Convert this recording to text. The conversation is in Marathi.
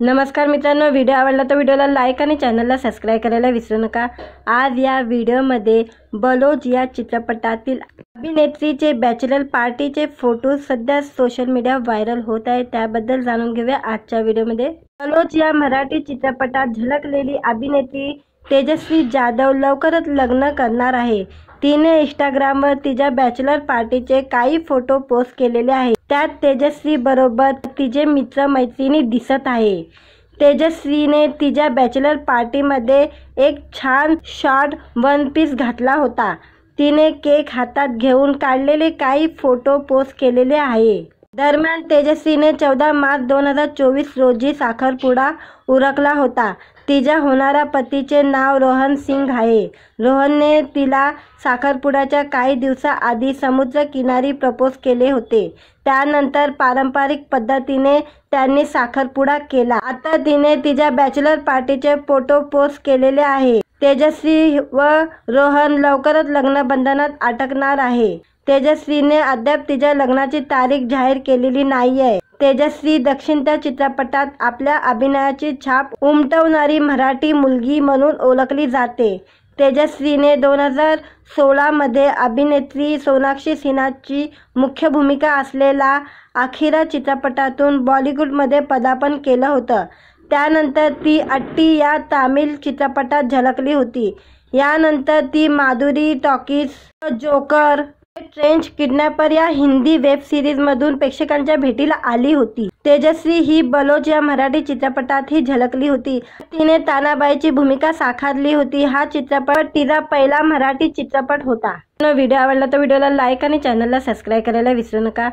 नमस्कार मित्रांनो, व्हिडिओ आवडला तर व्हिडिओला लाईक आणि चॅनलला सबस्क्राइब करायला विसरू नका। आज या व्हिडिओमध्ये बलोच या चित्रपटातील अभिनेत्रीचे बॅचलर पार्टीचे फोटो सध्या सोशल मीडिया व्हायरल होत आहे, त्याबद्दल जाणून घेऊया आजच्या व्हिडिओमध्ये। बलोच या मराठी चित्रपटात झलकलेली अभिनेत्री तेजस्वी जाधव लवकरच लग्न करणार आहे। तिने इंस्टाग्रामवर तिच्या बॅचलर पार्टीचे काही फोटो पोस्ट केलेले आहेत। त्यात तेजस्वी बरोबर तिचे मित्र मैत्रिणी दिसत आहे। तेजस्वीने तिच्या बॅचलर पार्टीमध्ये एक छान शॉर्ट वन पीस घातला होता। तिने केक हातात घेऊन काढलेले काही फोटो पोस्ट केलेले आहे। दरम्यान तेजस्वीने 14 मार्च 2024 रोजी साखरपुडा उरकला होता। तिच्या होणाऱ्या पतीचे नाव रोहन सिंग आहे। रोहनने तिला साखरपुड्याच्या काही दिवसाआधी समुद्रकिनारी प्रपोज केले होते। त्यानंतर पारंपरिक पद्धतीने त्यांनी साखरपुडा केला। आता तिने तिच्या बॅचलर पार्टीचे फोटो पोस्ट केलेले आहे। तेजस्वी व रोहन लवकरच लग्नबंधनात अटकणार आहे। तेजस्वीने अद्याप तिच्या लग्नाची तारीख जाहीर केलेली नाहीये। तेजस्वी दक्षिणच्या चित्रपटात आपल्या अभिनयाची छाप उमटवणारी मराठी मुलगी म्हणून ओळखली जाते। तेजस्वीने 2016 मध्ये अभिनेत्री सोनाक्षी सिन्हाची मुख्य भूमिका असलेला आखिरा चित्रपटातून बॉलिवूडमध्ये पदार्पण केलं होतं। त्यानंतर ती अट्टी या तामिळ चित्रपटात झळकली होती। यानंतर ती Madhuri talkies, joker, trench kidnapper या हिंदी वेब सीरीज मधून प्रेक्षकांच्या भेटीला आली होती। तेजस्वी ही बलोच या मराठी चित्रपटातही झळकली होती। तिने तानाबाईची भूमिका साकारली होती। हा चित्रपट तिचा पहिला मराठी चित्रपट होता। व्हिडिओ आवडला तर व्हिडिओला लाईक आणि चॅनलला सबस्क्राइब करायला विसरू नका।